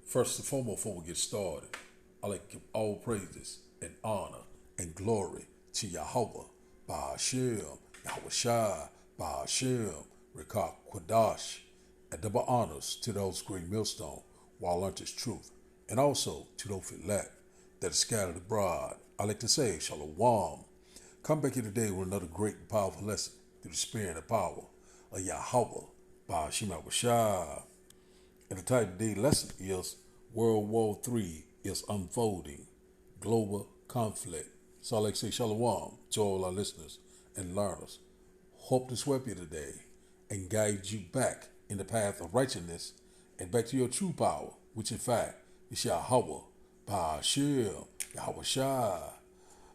First and foremost, before we get started, I like to give all praises and honor and glory to Yahweh, Ba'ashem, Yahweh Shai, Ba'ashem, Rekah Kwadash, and double honors to those great millstone, while learnt his truth, and also to those elect that are scattered abroad. I like to say, Shalom. Come back here today with another great and powerful lesson through the spirit and power of Yahweh, Ba'ashem Yahweh Shai. And the title of today's lesson is World War III is Unfolding, Global Conflict. So I like to say shalom to all our listeners and learners. Hope to sweep you today and guide you back in the path of righteousness and back to your true power, which in fact is Yahweh, Ba'ashem, Yahweh Shai.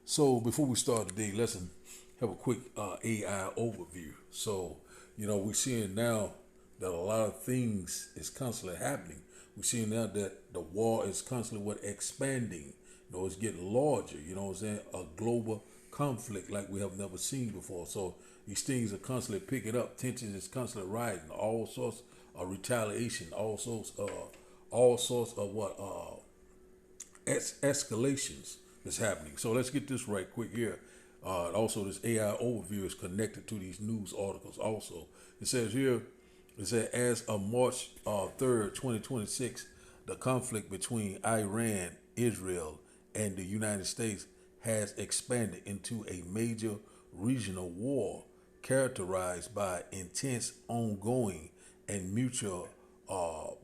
So before we start today's lesson, have a quick AI overview. So, we're seeing now that a lot of things is constantly happening. We're seeing now that the war is constantly expanding. It's getting larger, a global conflict like we have never seen before. So these things are constantly picking up, tension is constantly rising, all sorts of retaliation, all sorts of escalations is happening. So let's get this right quick here. Also, this AI overview is connected to these news articles also. It says here, as of March 3rd, 2026, the conflict between Iran, Israel, and the United States has expanded into a major regional war characterized by intense, ongoing, and mutual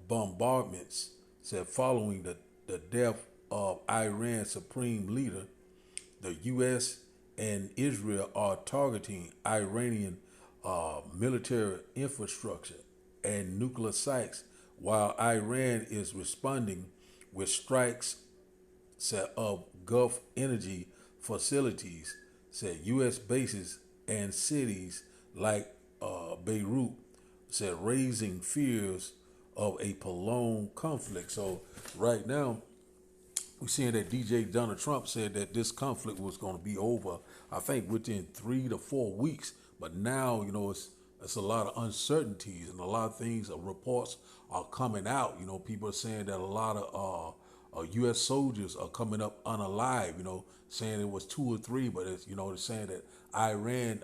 bombardments. Said following the death of Iran's supreme leader, the U.S. and Israel are targeting Iranian military infrastructure and nuclear sites, while Iran is responding with strikes of Gulf energy facilities, said U.S. bases and cities like Beirut, said raising fears of a prolonged conflict. So right now, we're seeing that DJ Donald Trump said that this conflict was going to be over, I think, within 3 to 4 weeks. But now, it's a lot of uncertainties and a lot of things, reports are coming out. People are saying that a lot of U.S. soldiers are coming up unalive, saying it was 2 or 3, but they're saying that Iran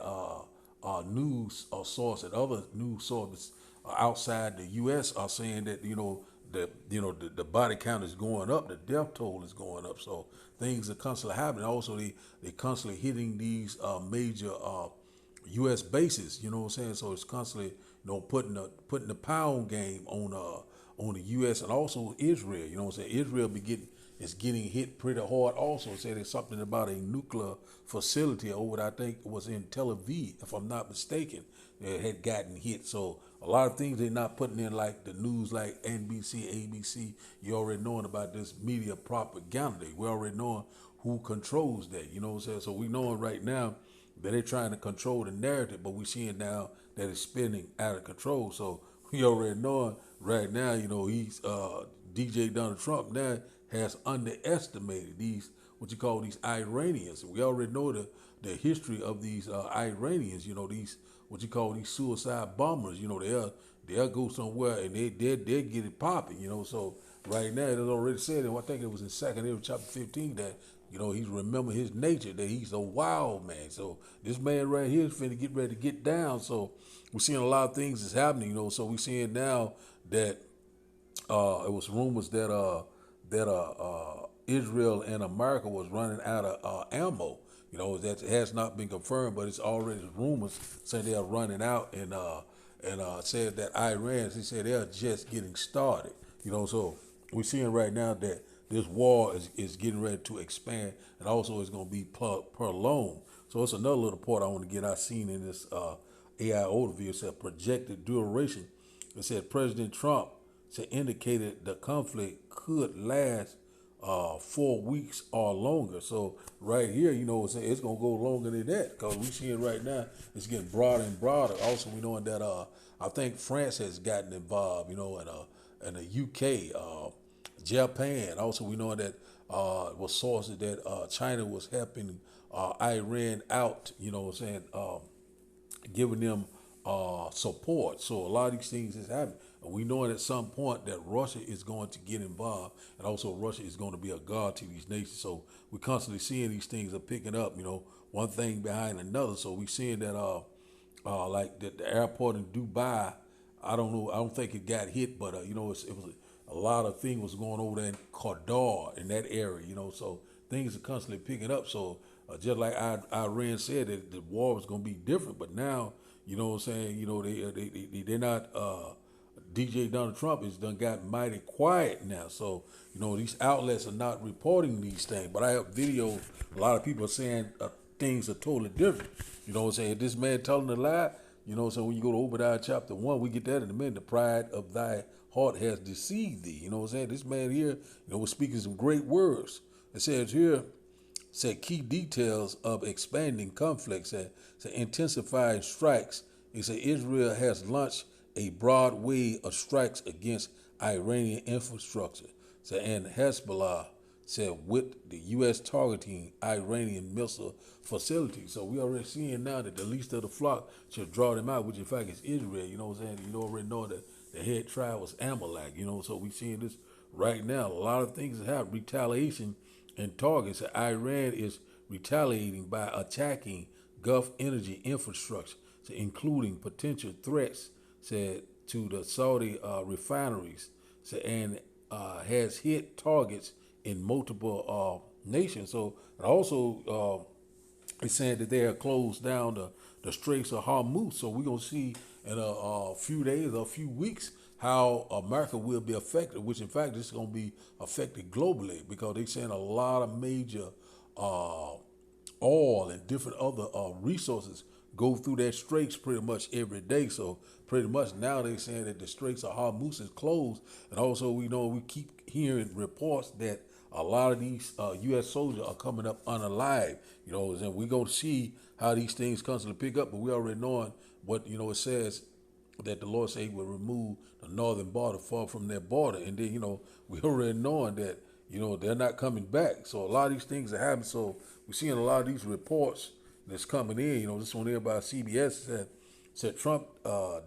news source and other news sources outside the U.S. are saying that, the body count is going up, the death toll is going up. So things are constantly happening. Also, they constantly hitting these major U.S. bases. You know what I'm saying? So it's constantly putting the pound game on the U.S. and also Israel. You know what I'm saying? Israel is getting hit pretty hard. Also, said it's something about a nuclear facility over, I think it was in Tel Aviv, if I'm not mistaken, that had gotten hit. So a lot of things they're not putting in, like the news, like NBC, ABC. You already knowing about this media propaganda. We already knowing who controls that. You know what I'm saying? So we knowing right now that they're trying to control the narrative, but we're seeing now that it's spinning out of control. So we already knowing right now, he's DJ Donald Trump now has underestimated these, what you call these Iranians. We already know the history of these Iranians, these, what you call these suicide bombers. They'll go somewhere and they'll get it popping, So right now, it already said, and I think it was in 2nd Amos chapter 15 that, he's remember his nature, that he's a wild man. So this man right here is finna get ready to get down. So we're seeing a lot of things is happening, So we're seeing now that it was rumors that Israel and America was running out of ammo. That has not been confirmed, but it's already rumors saying they are running out, and said that Iran, he said they're just getting started. So we're seeing right now that this war is getting ready to expand, and also it's going to be prolonged. So it's another little part I want to get. I seen in this AI overview. It said projected duration. It said President Trump indicated the conflict could last 4 weeks or longer. So right here, it's going to go longer than that, because we see it right now. It's getting broader and broader. Also, we knowing that I think France has gotten involved, and the UK, Japan. Also, we know that was sources that China was helping Iran out. Giving them support. So a lot of these things is happening. And we know at some point that Russia is going to get involved, and also Russia is going to be a guard to these nations. So we're constantly seeing these things are picking up, one thing behind another. So we're seeing that like the airport in Dubai, I don't know, I don't think it got hit, but it was a lot of things was going over there in Qatar in that area, so things are constantly picking up. So just like Iran said that the war was going to be different, but now, you know what I'm saying, they're not, DJ Donald Trump has done got mighty quiet now. So, these outlets are not reporting these things. But I have video, a lot of people are saying things are totally different. You know what I'm saying? This man telling a lie, so when you go to Obadiah chapter 1, we get that in a minute. The pride of thy heart has deceived thee. You know what I'm saying? This man here, was speaking some great words. It says here, said key details of expanding conflicts, said intensifying strikes. He said Israel has launched a broad wave of strikes against Iranian infrastructure. So, and Hezbollah said with the U.S. targeting Iranian missile facilities. So we already seeing now that the least of the flock should draw them out, which in fact is Israel. You know what I'm saying? Already know that the head tribe was Amalek. So we seeing this right now. A lot of things have retaliation and targets. So Iran is retaliating by attacking Gulf energy infrastructure, so including potential threats said to the Saudi refineries, and has hit targets in multiple nations. So also it's saying that they have closed down the Straits of Hormuz. So we're gonna see in a few days or a few weeks how America will be affected, which in fact is going to be affected globally because they're saying a lot of major oil and different other resources go through that straits pretty much every day. So pretty much now they're saying that the Straits of Hormuz is closed. And also we keep hearing reports that a lot of these U.S. soldiers are coming up unalive. And we're going to see how these things constantly pick up. But we already knowing what, it says that the Lord said he will remove the northern border far from their border. And then, we already knowing that, they're not coming back. So a lot of these things are happening. So we're seeing a lot of these reports that's coming in. This one here by CBS said Trump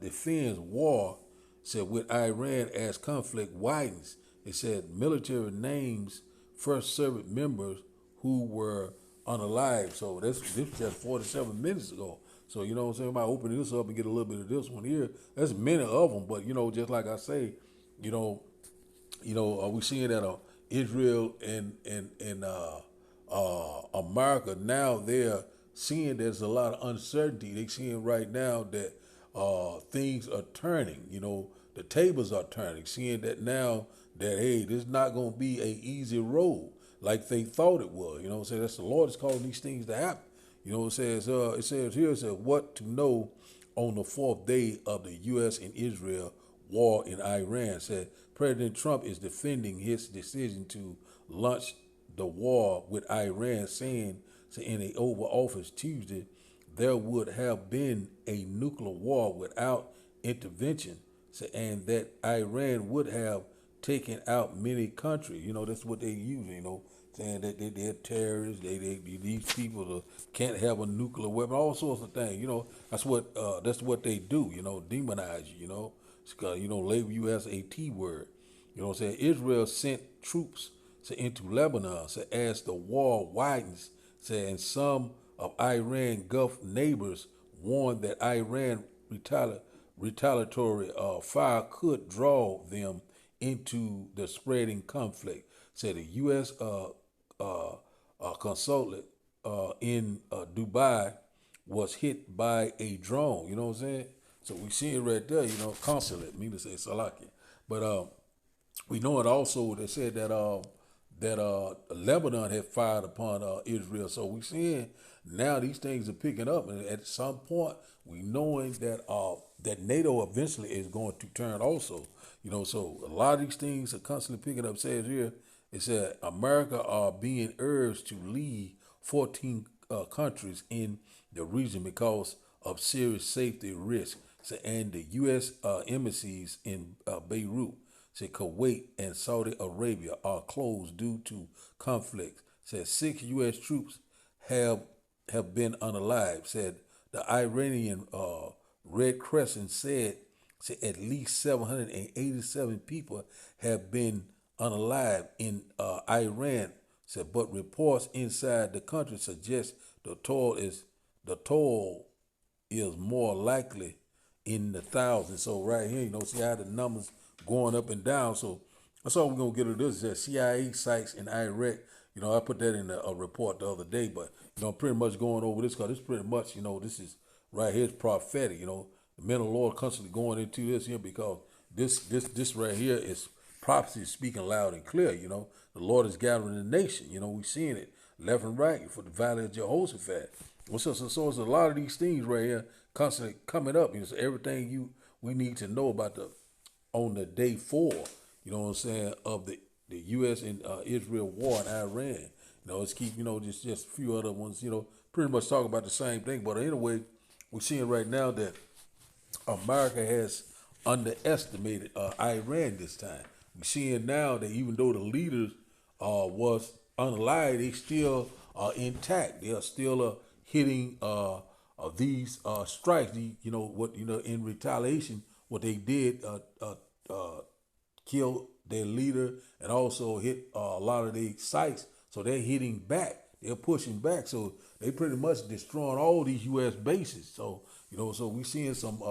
defends war, said with Iran as conflict widens. It said military names first service members who were unalive. So this was just 47 minutes ago. So, what I'm saying? I might open this up and get a little bit of this one here. There's many of them, but, just like I say, we seeing that Israel and America now they're seeing there's a lot of uncertainty. They seeing right now that things are turning. The tables are turning. Seeing that now that hey, this is not going to be a easy road like they thought it was. What I'm saying? That's the Lord is calling these things to happen. It says here, it says what to know on the fourth day of the U.S. and Israel war in Iran. Said President Trump is defending his decision to launch the war with Iran, saying in a Oval Office Tuesday there would have been a nuclear war without intervention, and that Iran would have taken out many countries. That's what they use, saying that they're terrorists, these people can't have a nuclear weapon, all sorts of things. That's what they do. Demonize you. Label you as a T word. What I'm saying? Israel sent troops into Lebanon as the war widens. And some of Iran Gulf neighbors warned that Iran retaliatory fire could draw them into the spreading conflict. Said the U.S. Consulate in Dubai was hit by a drone. You know what I'm saying? So we see it right there. Consulate, mean to say Salakia. But we know it also. They said that Lebanon had fired upon Israel. So we seeing now these things are picking up, and at some point we knowing that that NATO eventually is going to turn also. So a lot of these things are constantly picking up. Says here, it said America are being urged to leave 14 countries in the region because of serious safety risk. And the U.S. Embassies in Beirut, Kuwait, and Saudi Arabia are closed due to conflict. Said 6 U.S. troops have been unalive. Said the Iranian Red Crescent said at least 787 people have been unalive in Iran. Said, but reports inside the country suggest the toll is more likely in the thousands. So right here, see how the numbers going up and down. So that's all we're gonna get at this. That CIA sites in Iraq. I put that in a report the other day, but I'm pretty much going over this because it's pretty much, this is right here is prophetic. The men of the Lord constantly going into this here because this right here is prophecy speaking loud and clear. The Lord is gathering the nation. We seeing it left and right for the valley of Jehoshaphat. So it's a lot of these things right here constantly coming up. So everything we need to know about on the day 4. Of the U.S. and Israel war in Iran. Let's keep just a few other ones. Pretty much talk about the same thing. But anyway, we're seeing right now that America has underestimated Iran this time. We're seeing now that even though the leaders was unalive, they still are intact. They are still hitting these strikes. In retaliation, what they did killed their leader and also hit a lot of the sites. So they're hitting back. They're pushing back. So they pretty much destroying all these U.S. bases. So so we seeing some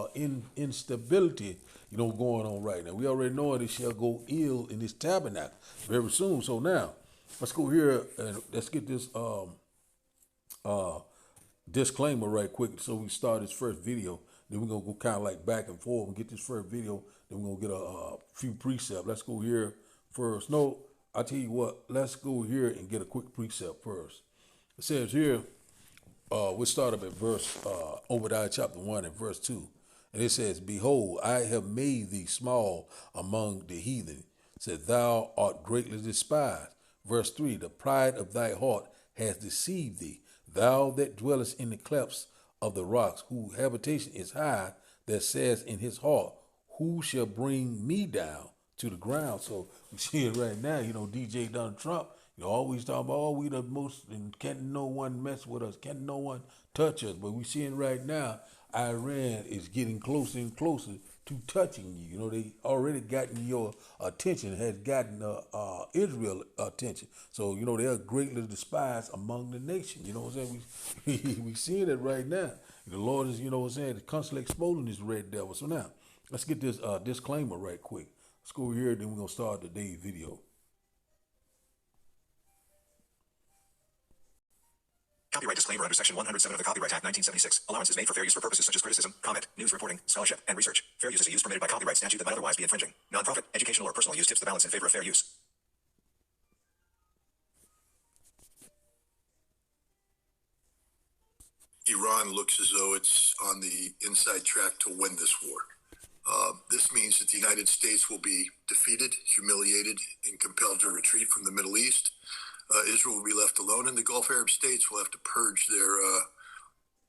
instability, going on right now. We already know it shall go ill in this tabernacle very soon. So now let's go here and let's get this disclaimer right quick. So we start this first video. Then we're gonna go kind of like back and forth and get this first video. Then we're gonna get a few precepts. Let's go here first. No, I tell you what. Let's go here and get a quick precept first. It says here. We'll start up at verse Obadiah chapter 1 and verse 2. And it says, behold, I have made thee small among the heathen. Said, thou art greatly despised. Verse 3, the pride of thy heart hath deceived thee. Thou that dwellest in the clefts of the rocks, whose habitation is high, that says in his heart, who shall bring me down to the ground? So we see it right now, DJ Donald Trump, always talking about, oh, we the most, and can't no one mess with us, can't no one touch us. But we seeing right now, Iran is getting closer and closer to touching you. They already gotten your attention, has gotten Israel attention. So, they are greatly despised among the nation. You know what I'm saying? We seeing it right now. The Lord is, constantly exposing this red devil. So now, let's get this disclaimer right quick. Let's go over here, then we're going to start today's video. Copyright disclaimer under Section 107 of the Copyright Act 1976. Allowance is made for fair use for purposes such as criticism, comment, news reporting, scholarship, and research. Fair use is a use permitted by copyright statute that might otherwise be infringing. Non-profit, educational, or personal use tips the balance in favor of fair use. Iran looks as though it's on the inside track to win this war. This means that the United States will be defeated, humiliated, and compelled to retreat from the Middle East. Israel will be left alone, and the Gulf Arab states will have to purge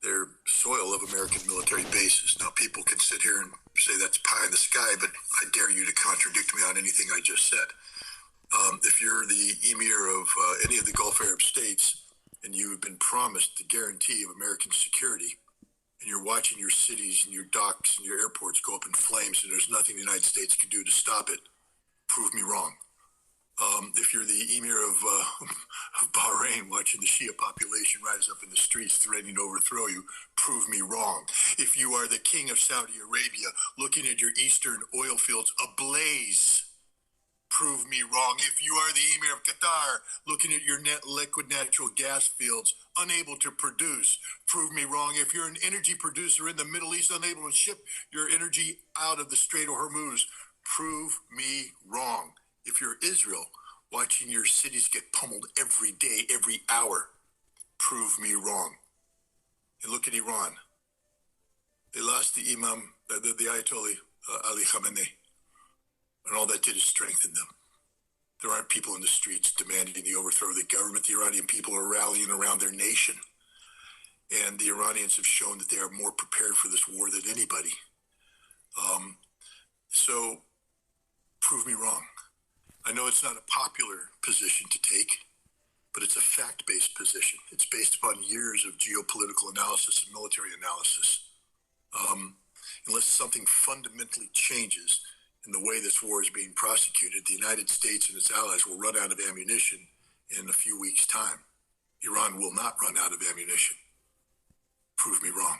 their soil of American military bases. Now, people can sit here and say that's pie in the sky, but I dare you to contradict me on anything I just said. If you're the emir of any of the Gulf Arab states and you have been promised the guarantee of American security, and you're watching your cities and your docks and your airports go up in flames and there's nothing the United States can do to stop it, prove me wrong. If you're the emir of Bahrain, watching the Shia population rise up in the streets threatening to overthrow you, prove me wrong. If you are the king of Saudi Arabia, looking at your eastern oil fields ablaze, prove me wrong. If you are the emir of Qatar, looking at your liquid natural gas fields, unable to produce, prove me wrong. If you're an energy producer in the Middle East, unable to ship your energy out of the Strait of Hormuz, prove me wrong. If you're Israel, watching your cities get pummeled every day, every hour, prove me wrong. And look at Iran. They lost the Imam, the Ayatollah Ali Khamenei, and all that did is strengthen them. There aren't people in the streets demanding the overthrow of the government. The Iranian people are rallying around their nation. And the Iranians have shown that they are more prepared for this war than anybody. So prove me wrong. I know it's not a popular position to take, but it's a fact-based position. It's based upon years of geopolitical analysis and military analysis. unless something fundamentally changes in the way this war is being prosecuted, the United States and its allies will run out of ammunition in a few weeks' time. Iran will not run out of ammunition. Prove me wrong.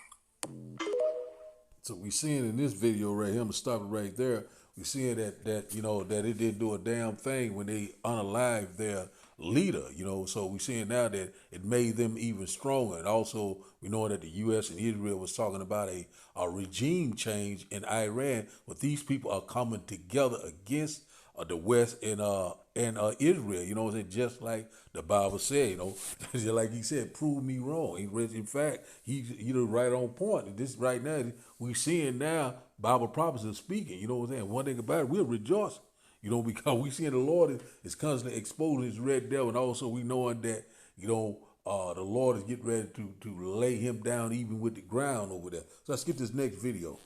So we seeing in this video right here, I'm gonna stop it right there. We seeing that that it didn't do a damn thing when they unalived their leader, So we seeing now that it made them even stronger. And also we know that the U.S. and Israel was talking about a regime change in Iran, but these people are coming together against the West and Israel. You know what I'm saying? Just like the Bible said, just like he said, prove me wrong. In fact, he's right on point. This right now we seeing now Bible prophets are speaking. You know what I'm saying? One thing about it, we're rejoicing. Because we seeing the Lord is constantly exposing his red devil, and also we knowing that the Lord is getting ready to lay him down even with the ground over there. So let's get this next video.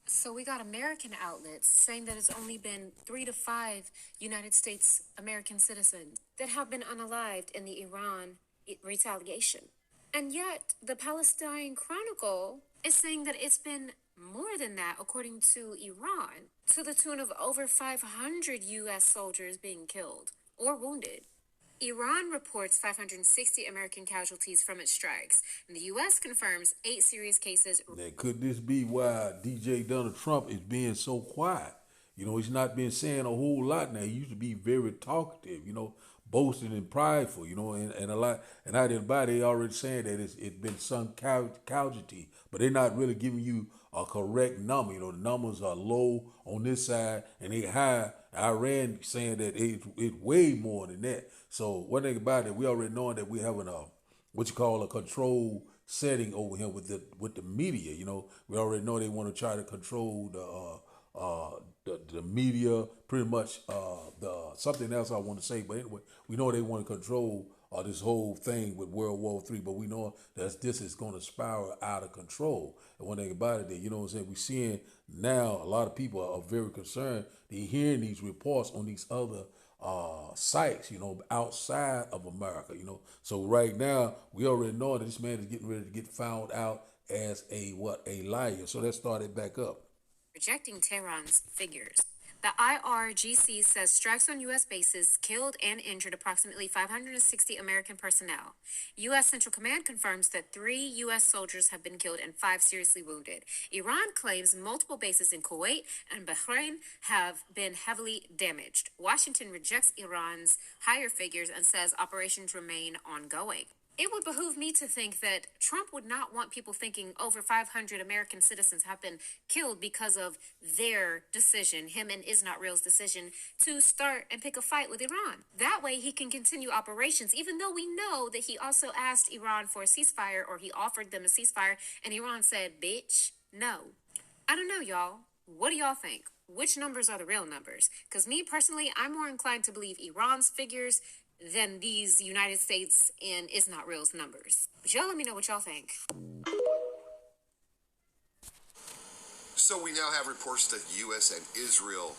So we got American outlets saying that it's only been 3 to 5 United States American citizens that have been unalived in the Iran retaliation. And yet the Palestine Chronicle is saying that it's been more than that, according to Iran, to the tune of over 500 U.S. soldiers being killed or wounded. Iran reports 560 American casualties from its strikes, and the U.S. confirms 8 serious cases. Now, could this be why DJ Donald Trump is being so quiet? He's not been saying a whole lot now. He used to be very talkative, boasting and prideful, and a lot. And out there by they already saying that it's been some casualty, but they're not really giving you a correct number. The numbers are low on this side and they high. Iran saying that it's way more than that. So one thing about it, we already know that we having what you call a control setting over here with the media. We already know they want to try to control the media, pretty much. The something else I want to say, but anyway, we know they want to control this whole thing with World War III, but we know that this is going to spiral out of control. And one thing about it, that what I'm saying, we're seeing now a lot of people are very concerned. They're hearing these reports on these other sites, outside of America, So right now, we already know that this man is getting ready to get found out as a liar. So let's start it back up. Rejecting Tehran's figures. The IRGC says strikes on U.S. bases killed and injured approximately 560 American personnel. U.S. Central Command confirms that 3 U.S. soldiers have been killed and 5 seriously wounded. Iran claims multiple bases in Kuwait and Bahrain have been heavily damaged. Washington rejects Iran's higher figures and says operations remain ongoing. It would behoove me to think that Trump would not want people thinking over 500 American citizens have been killed because of their decision, him and Israel's decision, to start and pick a fight with Iran. That way he can continue operations, even though we know that he also asked Iran for a ceasefire, or he offered them a ceasefire, and Iran said, bitch, no. I don't know, y'all. What do y'all think? Which numbers are the real numbers? Because me personally, I'm more inclined to believe Iran's figures than these United States and Israel's numbers. But y'all let me know what y'all think. So we now have reports that U.S. and Israel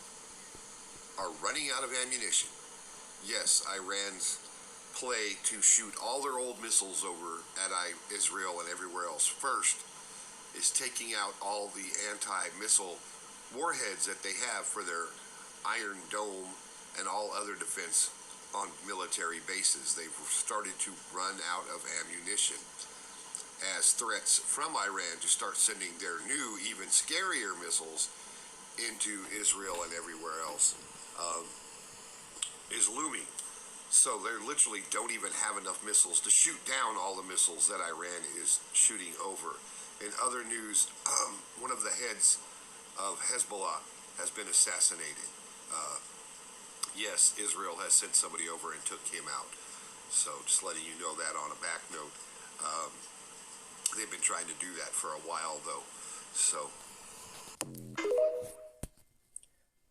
are running out of ammunition. Yes, Iran's play to shoot all their old missiles over at Israel and everywhere else first is taking out all the anti-missile warheads that they have for their Iron Dome and all other defense on military bases. They've started to run out of ammunition as threats from Iran to start sending their new, even scarier missiles into Israel and everywhere else is looming. So they literally don't even have enough missiles to shoot down all the missiles that Iran is shooting over. In other news, one of the heads of Hezbollah has been assassinated. Yes, Israel has sent somebody over and took him out. So just letting you know that on a back note. They've been trying to do that for a while, though. So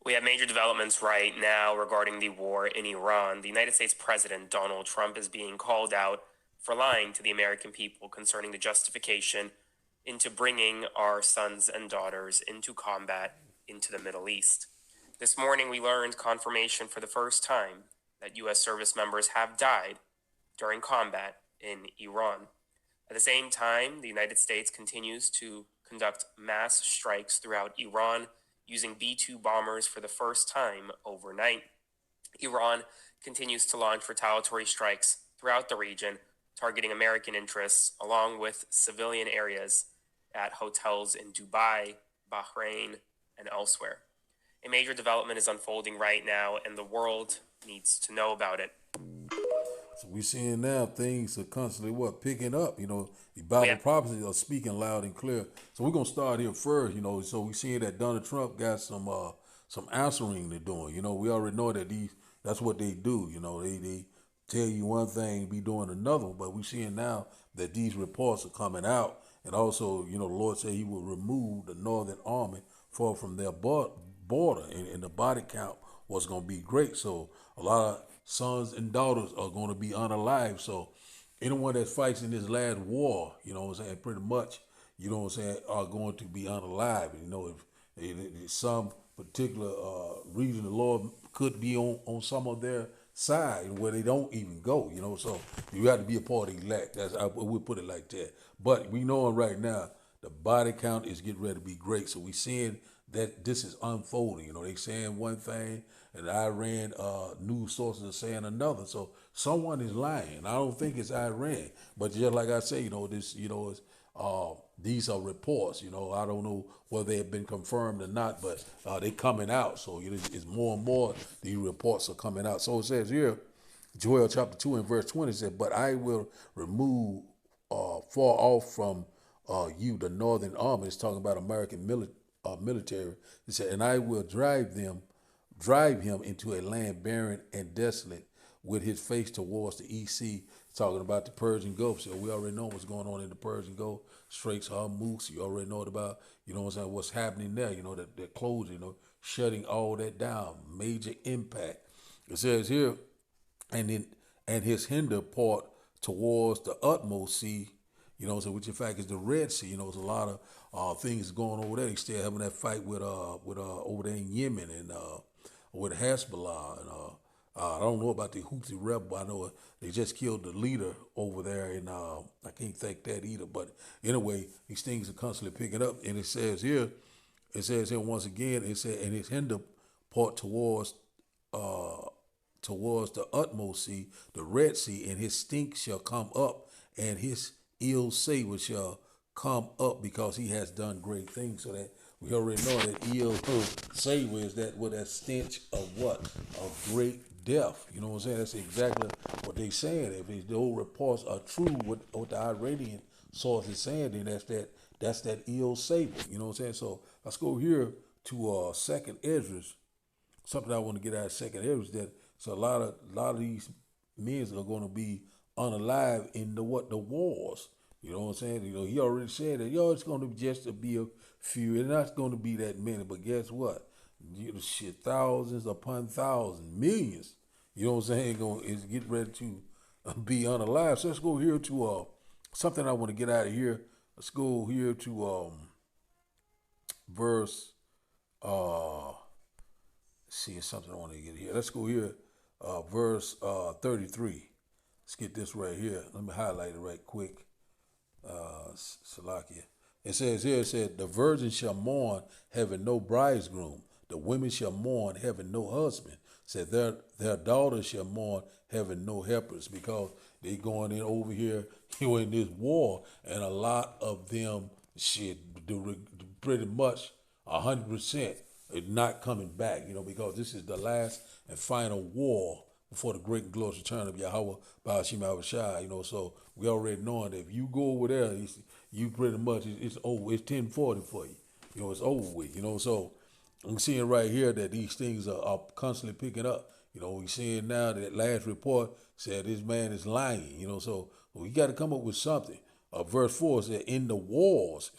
we have major developments right now regarding the war in Iran. The United States President Donald Trump is being called out for lying to the American people concerning the justification into bringing our sons and daughters into combat into the Middle East. This morning, we learned confirmation for the first time that U.S. service members have died during combat in Iran. At the same time, the United States continues to conduct mass strikes throughout Iran using B-2 bombers for the first time overnight. Iran continues to launch retaliatory strikes throughout the region, targeting American interests along with civilian areas at hotels in Dubai, Bahrain, and elsewhere. A major development is unfolding right now, and the world needs to know about it. So we seeing now things are constantly picking up. The We Bible have, prophecies are speaking loud and clear. So we're gonna start here first. So we seeing that Donald Trump got some answering to doing. We already know that that's what they do. They tell you one thing, be doing another. But we seeing now that these reports are coming out, and also the Lord said He will remove the Northern Army far from their border, and the body count was gonna be great. So a lot of sons and daughters are going to be unalive. So anyone that fights in this last war, pretty much, are going to be unalive. If some particular region, the Lord could be on some of their side where they don't even go, so you have to be a part of elect. We'll put it like that. But we know right now the body count is getting ready to be great. So we seeing that this is unfolding. They saying one thing, and Iran news sources are saying another. So someone is lying. I don't think it's Iran, but just like I say, is these are reports. I don't know whether they have been confirmed or not, but they coming out. So it's more and more these reports are coming out. So it says here, Joel chapter 2 and verse 20 said, "But I will remove far off from you the northern army." It's talking about American military. It said, "And I will drive him into a land barren and desolate, with his face towards the east." See, talking about the Persian Gulf. So we already know what's going on in the Persian Gulf, Straits Hormuz. You already know about, what's happening there. That they're closing, shutting all that down. Major impact. It says here, and his hinder part towards the utmost sea, so which in fact is the Red Sea. There's a lot of things going over there. They still having that fight with over there in Yemen, and with Hezbollah, and I don't know about the Houthi rebel. I know they just killed the leader over there, and I can't think that either. But anyway, these things are constantly picking up, and it says here once again, it said, and his hinder part towards the utmost sea, the Red Sea, and his stink shall come up, and his ill savor shall come up, because he has done great things. So that we already know that ill savor is that stench of what? Of great death. You know what I'm saying? That's exactly what they saying. If the old reports are true, what the Iranian source is saying, then that's that ill savor. You know what I'm saying? So let's go here to Second Ezra. Something I want to get out of Second Ezra is that so a lot of these men are going to be unalive in the wars. You know what I'm saying? He already said that, it's going to just be a few. It's not going to be that many, but guess what? Thousands upon thousands, millions. You know what I'm saying? Is getting ready to be unalive. So let's go here to something I want to get out of here. Let's go here to verse. See, something I want to get here. Let's go here, verse 33. Let's get this right here. Let me highlight it right quick. Salakia. It says here, the virgin shall mourn, having no bridegroom. The women shall mourn, having no husband. Said their daughters shall mourn, having no helpers, because they going in over here, in this war, and a lot of them pretty much 100% are not coming back, because this is the last and final war before the great and glorious return of Yahweh Ba'ashim Abishai. So we already knowing that if you go over there, you pretty much, it's over. It's 1040 for you. It's over with, So I'm seeing right here that these things are constantly picking up. We're seeing now that last report said this man is lying, So we got to come up with something. Verse 4 said, in the wars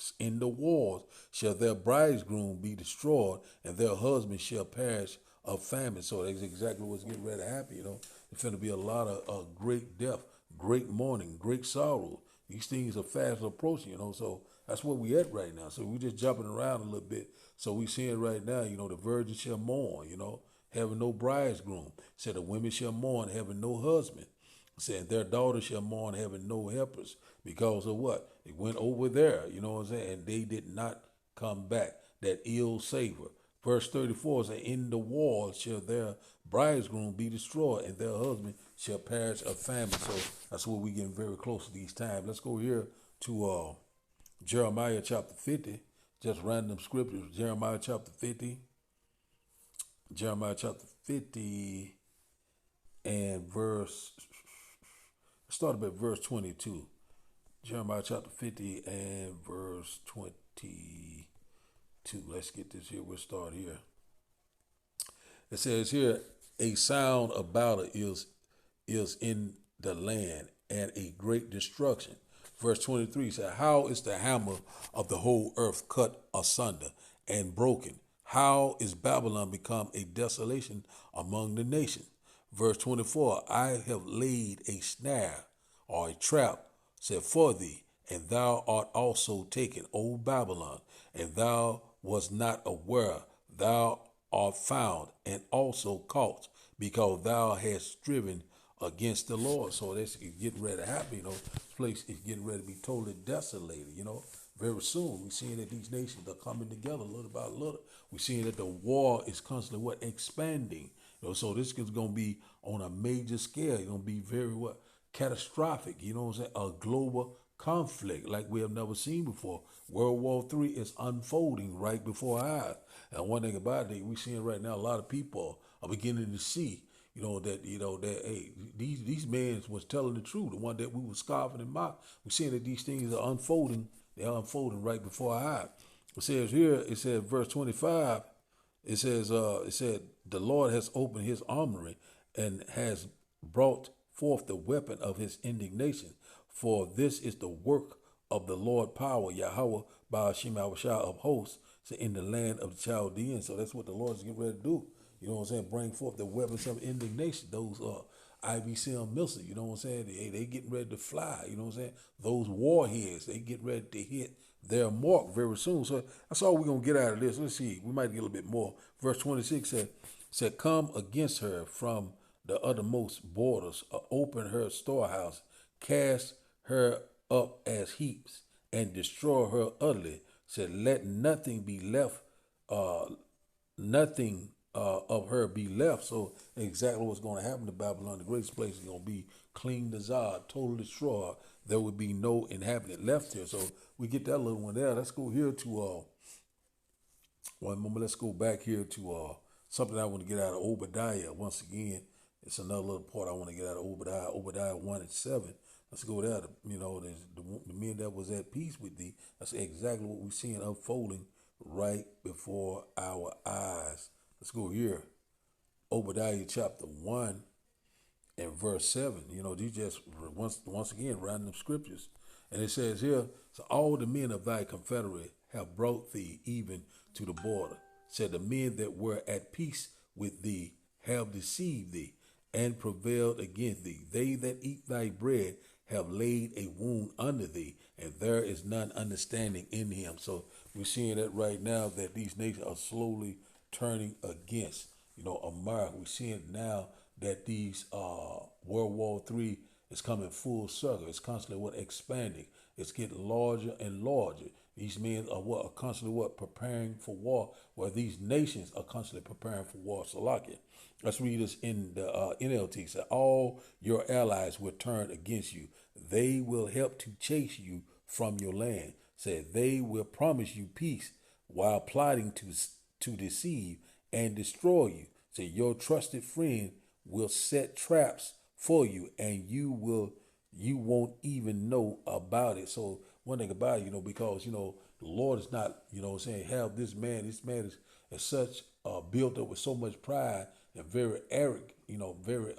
shall their bridegroom be destroyed, and their husband shall perish of famine. So that's exactly what's getting ready to happen. There's going to be a lot of great death, great mourning, great sorrow. These things are fast approaching, So that's where we at right now. So we're just jumping around a little bit. So we seeing right now, the virgin shall mourn, having no bridegroom. Said the women shall mourn, having no husband. Said their daughters shall mourn having no helpers because of what? They went over there, you know what I'm saying? And they did not come back. That ill savor. Verse 34 says, in the war shall their bridegroom be destroyed, and their husband shall perish of famine. So that's what we getting very close to these times. Let's go here to Jeremiah chapter 50. Just random scriptures. Jeremiah chapter 50. Jeremiah chapter 50 and started at verse 22. Jeremiah chapter 50 and verse 22. Let's get this here. We'll start here. It says here, a sound about it is in the land, and a great destruction. Verse 23 says, how is the hammer of the whole earth cut asunder and broken? How is Babylon become a desolation among the nations? Verse 24, I have laid a snare or a trap, said, for thee, and thou art also taken, O Babylon, and thou was not aware, thou art found, and also caught, because thou hast striven against the Lord. So that's getting ready to happen, you know. This place is getting ready to be totally desolated, you know. Very soon, we're seeing that these nations are coming together little by little. We're seeing that the war is constantly expanding. You know, so this is going to be on a major scale. It's going to be very catastrophic. You know what I'm saying? A global conflict like we have never seen before. World War III is unfolding right before our eyes. And one thing about it, we're seeing right now a lot of people are beginning to see, that hey, these men was telling the truth. The one that we were scoffing and mock. We're seeing that these things are unfolding. They're unfolding right before our eyes. It says here, it says verse 25. It says, it said, the Lord has opened his armory and has brought forth the weapon of his indignation. For this is the work of the Lord power, Yahweh, Ba'ashim Awashah of hosts, in the land of the Chaldeans. So that's what the Lord is getting ready to do. You know what I'm saying? Bring forth the weapons of indignation. Those IVCM missiles, you know what I'm saying? They getting ready to fly, you know what I'm saying? Those warheads, they get ready to hit their mark very soon. So that's all we're going to get out of this. Let's see. We might get a little bit more. Verse 26 said, come against her from the uttermost borders, open her storehouse, cast her up as heaps, and destroy her utterly. Said, let nothing be left, nothing of her be left. So exactly what's going to happen to Babylon, the greatest place, is going to be clean desire, totally destroyed. There would be no inhabitant left here. So we get that little one there. Let's go here to one moment. Let's go back here to something I want to get out of Obadiah. Once again, it's another little part I want to get out of Obadiah. Obadiah 1:7. Let's go there. There's the men that was at peace with thee. That's exactly what we're seeing unfolding right before our eyes. Let's go here. Obadiah chapter 1 and verse 7. These just once again random scriptures. And it says here, so all the men of thy confederate have brought thee even to the border. Said the men that were at peace with thee have deceived thee and prevailed against thee. They that eat thy bread have laid a wound under thee, and there is none understanding in him. So we're seeing that right now, that these nations are slowly turning against, America. We're seeing now that these World War III is coming full circle. It's constantly expanding. It's getting larger and larger. These men are constantly preparing for war, where these nations are constantly preparing for war. So let's read this in the NLT. It said, all your allies will turn against you. They will help to chase you from your land. Said they will promise you peace while plotting to deceive and destroy you. Said your trusted friend will set traps for you, and you won't even know about it. So one thing about it, because the Lord is not, have this man is such built up with so much pride and very arrogant, very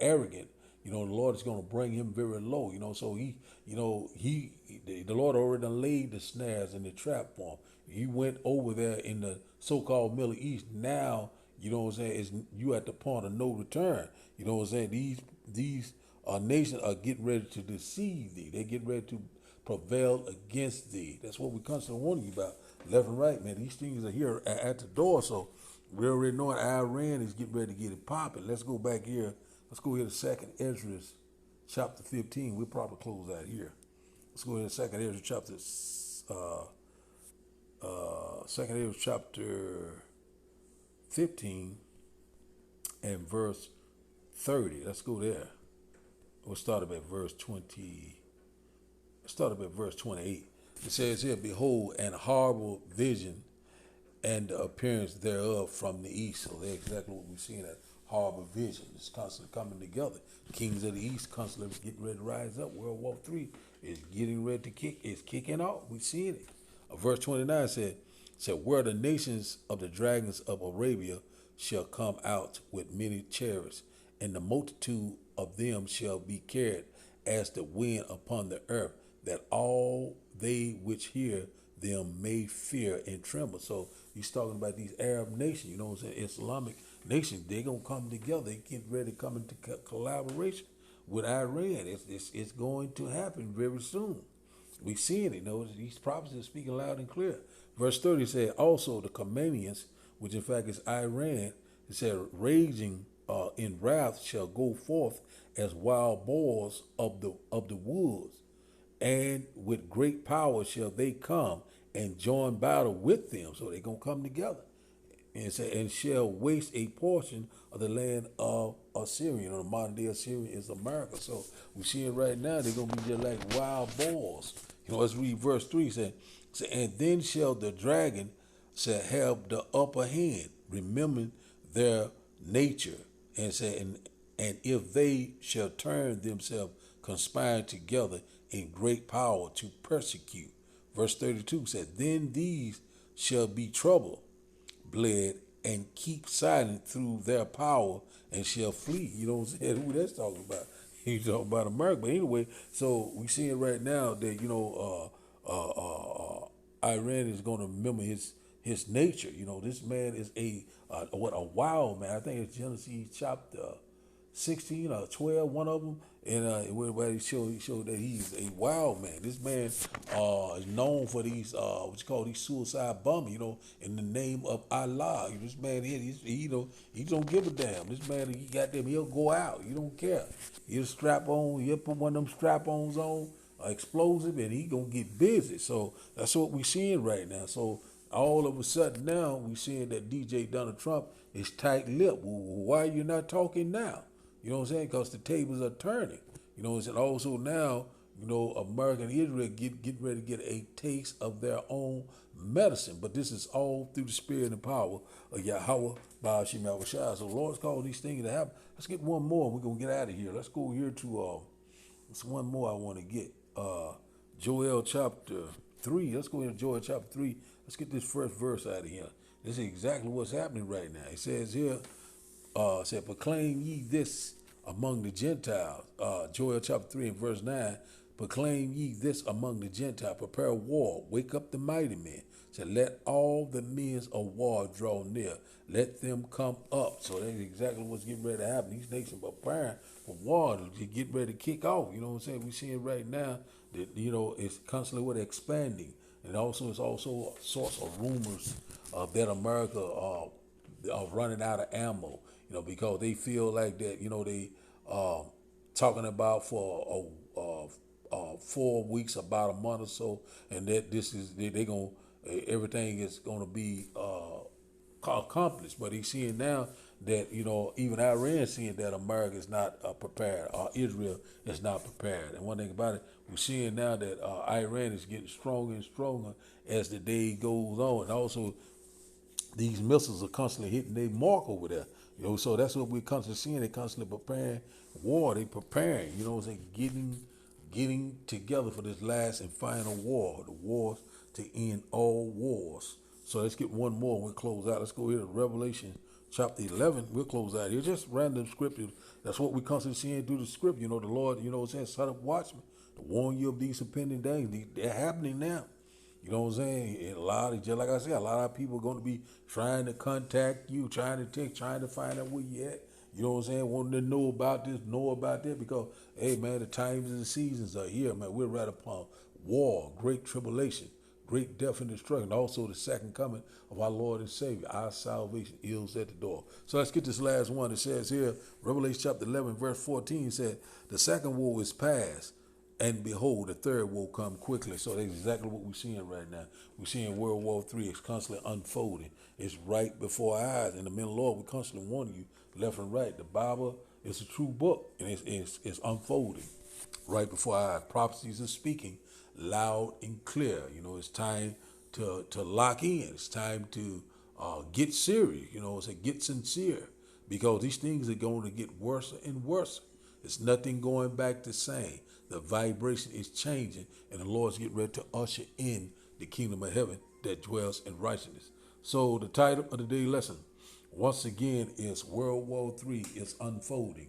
arrogant. The Lord is going to bring him very low. So the Lord already done laid the snares and the trap for him. He went over there in the so-called Middle East. Now, it's you at the point of no return. These nations are getting ready to deceive thee. They get ready to prevail against thee. That's what we constantly warning you about, left and right, man. These things are here at the door. So we already know Iran is getting ready to get it popping. Let's go back here. Let's go here to 2nd Ezra chapter 15. We'll probably close out here. Let's go to second Ezra chapter, second Ezra chapter 15 and verse 30. Let's go there. We'll start up at verse 20. Start up at verse 28. It says here, behold, an horrible vision and the appearance thereof from the east. So that's exactly what we're seeing, that horrible vision. It's constantly coming together. Kings of the east constantly getting ready to rise up. World War III is getting ready to kick. It's kicking off. We're seeing it. Verse 29 said, where the nations of the dragons of Arabia shall come out with many chariots, and the multitude of them shall be carried as the wind upon the earth, that all they which hear them may fear and tremble. So he's talking about these Arab nations, you know what I'm saying, Islamic nations. They're going to come together. They get ready to come into collaboration with Iran. It's going to happen very soon. We seeing it, you know, these prophecies are speaking loud and clear. Verse 30 said, also the Comanians, which in fact is Iran, it said, raging in wrath shall go forth as wild boars of the woods, and with great power shall they come and join battle with them. So they're gonna come together. And say, and shall waste a portion of the land of Assyria. You know, the modern day Assyria is America. So we see it right now, they're gonna be just like wild boars. You know, let's read verse 3 saying, and then shall the dragon shall have the upper hand, remembering their nature, and say, and if they shall turn themselves, conspiring together in great power to persecute. Verse 32 said, then these shall be troubled, bled, and keep silent through their power, and shall flee. You know what I'm saying? Who that's talking about? He's talking about America. But anyway, so we see it right now that, you know, Iran is going to remember his nature. You know, this man is a wild man. I think it's Genesis chapter 16 or 12, one of them, and where he showed that he's a wild man. This man is known for these what you call these suicide bombers, you know, in the name of Allah. This man here, he don't give a damn. This man, he got them, he'll go out. He don't care. He'll strap on, he'll put one of them strap-ons on, explosive, and he gonna get busy. So that's what we seeing right now. So all of a sudden now we seeing that DJ Donald Trump is tight-lipped. Well, why are you not talking now? You know what I'm saying? Because the tables are turning. You know what I'm saying? Also now, you know, America and Israel get ready to get a taste of their own medicine. But this is all through the spirit and power of Yahweh, Baal Shem Yahushua. So the Lord's calling these things to happen. Let's get one more. We're going to get out of here. Let's go here to, it's one more I want to get. Joel chapter 3. Let's go into Joel chapter 3. Let's get this first verse out of here. This is exactly what's happening right now. It says here, said, proclaim ye this among the Gentiles. Joel chapter 3 and verse 9. Proclaim ye this among the Gentiles. Prepare war. Wake up the mighty men. Said, let all the men of war draw near. Let them come up. So that's exactly what's getting ready to happen. These nations are preparing for war to get ready to kick off. You know what I'm saying? We're seeing right now that, you know, it's constantly what expanding. And also, it's also a source of rumors that America are running out of ammo. You know, because they feel like that, you know, they talking about for 4 weeks, about a month or so, and that this is they gonna everything is gonna be accomplished. But he's seeing now that, you know, even Iran seeing that America is not prepared, or Israel is not prepared. And one thing about it, we're seeing now that Iran is getting stronger and stronger as the day goes on, and also these missiles are constantly hitting their mark over there. You know, so that's what we're constantly seeing. They're constantly preparing war. They preparing, you know what I'm saying, getting together for this last and final war, the wars to end all wars. So let's get one more and we'll close out. Let's go here to Revelation chapter 11. We'll close out here. Just random scriptures. That's what we constantly seeing through the script. You know, the Lord, you know what I'm saying, set up watchmen to warn you of these impending days. They're happening now. You know what I'm saying? And just like I said, a lot of people are going to be trying to contact you, trying to text, trying to find out where you at. You know what I'm saying? Wanting to know about this, know about that, because, hey, man, the times and the seasons are here, man. We're right upon war, great tribulation. great death and destruction, also the second coming of our Lord and Savior. Our salvation is at the door. So let's get this last one. It says here, Revelation chapter 11, verse 14 said, the second woe is past, and behold, the third woe come quickly. So that's exactly what we're seeing right now. We're seeing World War III is constantly unfolding. It's right before our eyes. And the men of the Lord, we constantly warning you left and right. The Bible is a true book, and it's unfolding right before our eyes. Prophecies are speaking loud and clear. It's time to lock in. It's time to get serious. It's a get sincere, because these things are going to get worse and worse. It's nothing going back the same. The vibration is changing, and the Lord's getting ready to usher in the kingdom of heaven that dwells in righteousness. So the title of the day lesson, once again, is World War III is unfolding,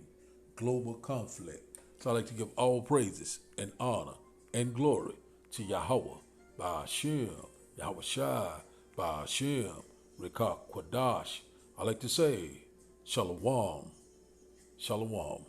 global conflict. So I'd like to give all praises and honor and glory to Yahweh, Ba'ashem, Yahweh Shai, Ba'ashem, Rekah Kwadash. I like to say, Shalom, Shalom.